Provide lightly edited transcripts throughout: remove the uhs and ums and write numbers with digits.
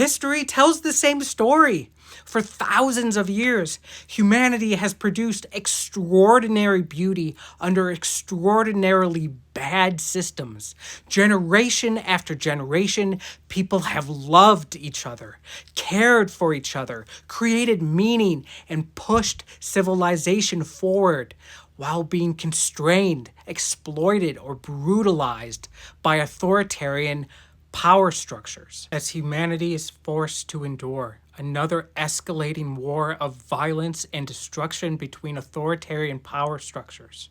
History tells the same story. For thousands of years, humanity has produced extraordinary beauty under extraordinarily bad systems. Generation after generation, people have loved each other, cared for each other, created meaning, and pushed civilization forward while being constrained, exploited, or brutalized by authoritarian power structures. As humanity is forced to endure another escalating war of violence and destruction between authoritarian power structures,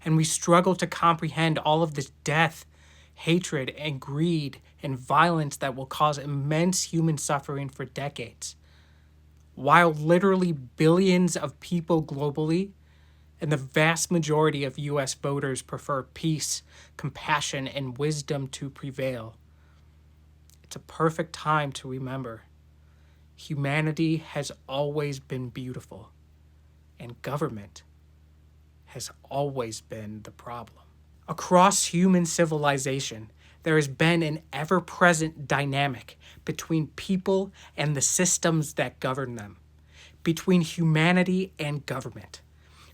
and we struggle to comprehend all of this death, hatred, and greed and violence that will cause immense human suffering for decades, while literally billions of people globally and the vast majority of US voters prefer peace, compassion, and wisdom to prevail. It's a perfect time to remember humanity has always been beautiful, and government has always been the problem. Across human civilization, there has been an ever-present dynamic between people and the systems that govern them, between humanity and government,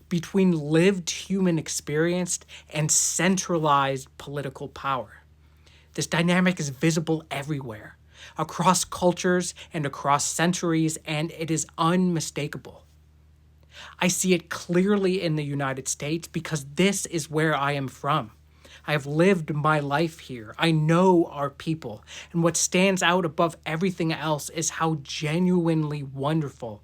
between lived human experience and centralized political power. This dynamic is visible everywhere, across cultures and across centuries, and it is unmistakable. I see it clearly in the United States because this is where I am from. I have lived my life here. I know our people, and what stands out above everything else is how genuinely wonderful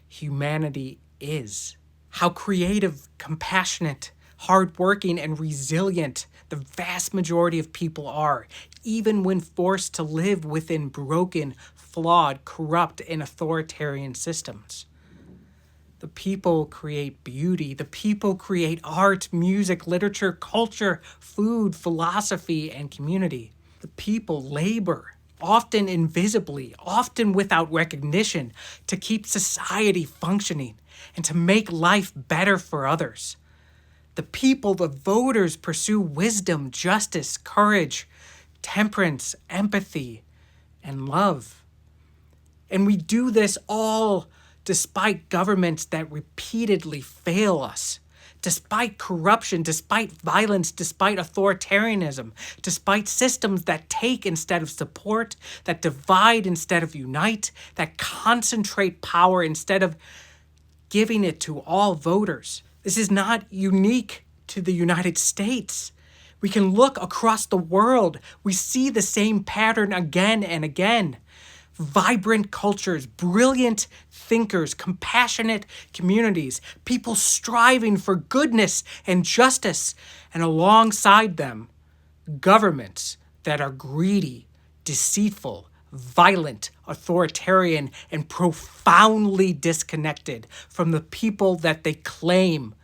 humanity is. How creative, compassionate, hardworking, and resilient the vast majority of people are, even when forced to live within broken, flawed, corrupt, and authoritarian systems. The people create beauty. The people create art, music, literature, culture, food, philosophy, and community. The people labor, often invisibly, often without recognition, to keep society functioning and to make life better for others. The people, the voters, pursue wisdom, justice, courage, temperance, empathy, and love. And we do this all despite governments that repeatedly fail us, despite corruption, despite violence, despite authoritarianism, despite systems that take instead of support, that divide instead of unite, that concentrate power instead of giving it to all voters. This is not unique to the United States. We can look across the world. We see the same pattern again and again. Vibrant cultures, brilliant thinkers, compassionate communities, people striving for goodness and justice, and alongside them, governments that are greedy, deceitful, violent, authoritarian, and profoundly disconnected from the people that they claim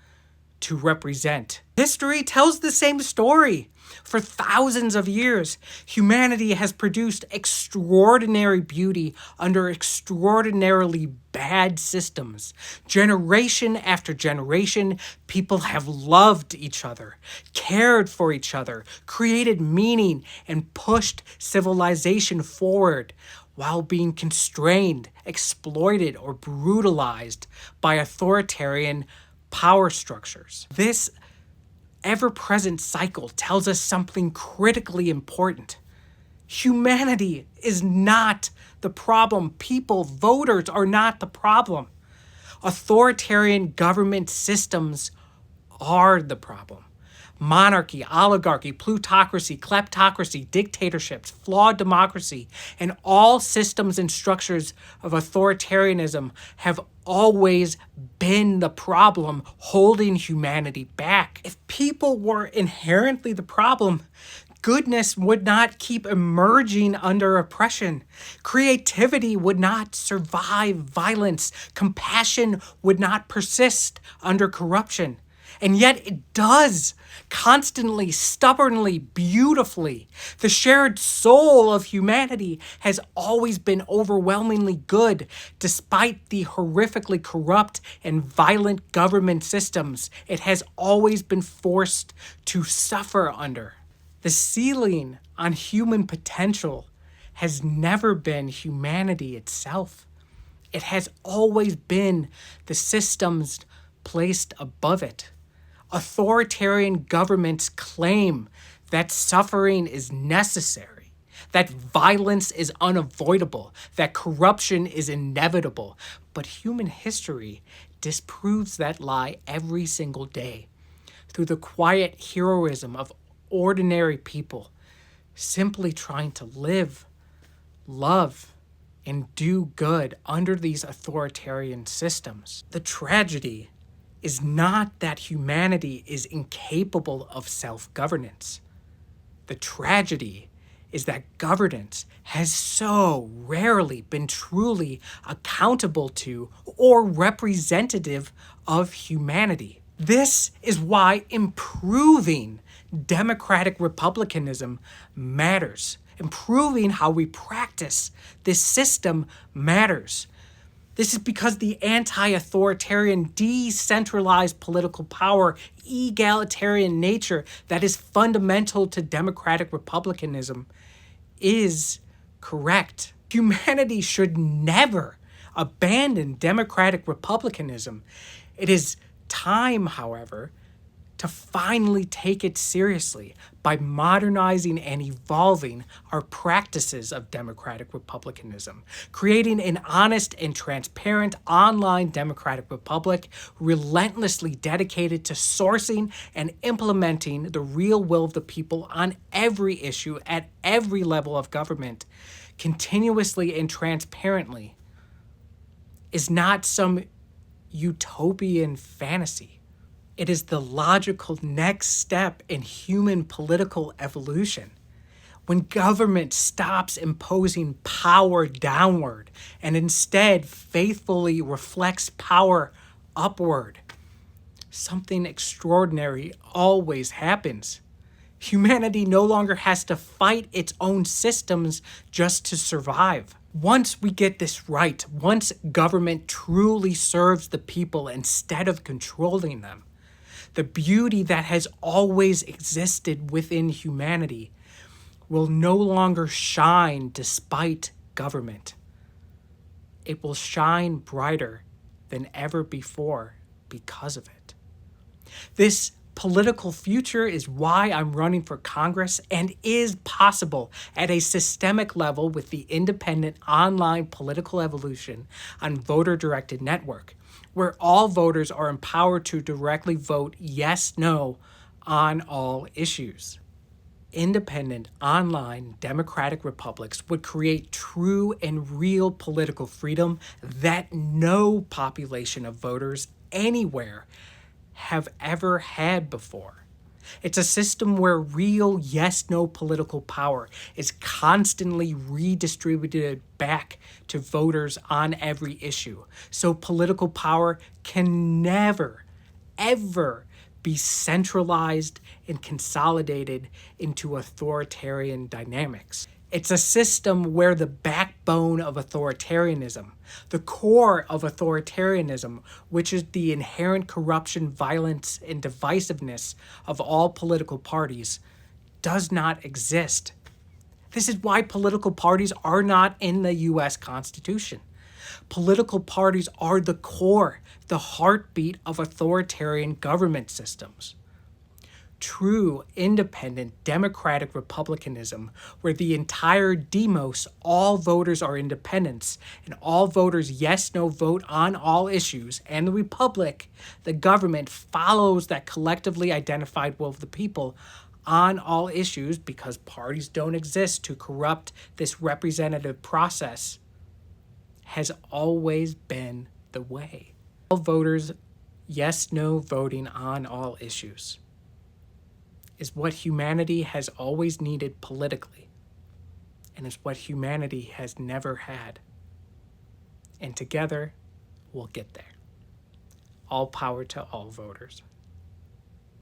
to represent. History tells the same story. For thousands of years, humanity has produced extraordinary beauty under extraordinarily bad systems. Generation after generation, people have loved each other, cared for each other, created meaning, and pushed civilization forward while being constrained, exploited, or brutalized by authoritarian power structures. This ever-present cycle tells us something critically important. Humanity is not the problem. People, voters, are not the problem. Authoritarian government systems are the problem. Monarchy, oligarchy, plutocracy, kleptocracy, dictatorships, flawed democracy, and all systems and structures of authoritarianism have always been the problem holding humanity back. If people were inherently the problem, goodness would not keep emerging under oppression. Creativity would not survive violence. Compassion would not persist under corruption. And yet it does, constantly, stubbornly, beautifully. The shared soul of humanity has always been overwhelmingly good, despite the horrifically corrupt and violent government systems it has always been forced to suffer under. The ceiling on human potential has never been humanity itself. It has always been the systems placed above it. Authoritarian governments claim that suffering is necessary, that violence is unavoidable, that corruption is inevitable. But human history disproves that lie every single day through the quiet heroism of ordinary people simply trying to live, love, and do good under these authoritarian systems. The tragedy is not that humanity is incapable of self-governance. The tragedy is that governance has so rarely been truly accountable to or representative of humanity. This is why improving democratic republicanism matters. Improving how we practice this system matters. This is because the anti-authoritarian, decentralized political power, egalitarian nature that is fundamental to democratic republicanism is correct. Humanity should never abandon democratic republicanism. It is time, however, to finally take it seriously by modernizing and evolving our practices of democratic republicanism, creating an honest and transparent online democratic republic relentlessly dedicated to sourcing and implementing the real will of the people on every issue at every level of government, continuously and transparently, is not some utopian fantasy. It is the logical next step in human political evolution. When government stops imposing power downward and instead faithfully reflects power upward, something extraordinary always happens. Humanity no longer has to fight its own systems just to survive. Once we get this right, once government truly serves the people instead of controlling them, the beauty that has always existed within humanity will no longer shine despite government. It will shine brighter than ever before because of it. This political future is why I'm running for Congress and is possible at a systemic level with the independent online political evolution on voter-directed network, where all voters are empowered to directly vote yes, no on all issues. Independent, online, democratic republics would create true and real political freedom that no population of voters anywhere have ever had before. It's a system where real yes-no political power is constantly redistributed back to voters on every issue. So political power can never, ever be centralized and consolidated into authoritarian dynamics. It's a system where the backbone of authoritarianism, the core of authoritarianism, which is the inherent corruption, violence, and divisiveness of all political parties, does not exist. This is why political parties are not in the U.S. Constitution. Political parties are the core, the heartbeat of authoritarian government systems. True, independent, democratic republicanism, where the entire demos, all voters are independents, and all voters yes-no vote on all issues, and the republic, the government, follows that collectively identified will of the people on all issues because parties don't exist to corrupt this representative process, has always been the way. All voters yes-no voting on all issues is what humanity has always needed politically, and is what humanity has never had. And together, we'll get there. All power to all voters.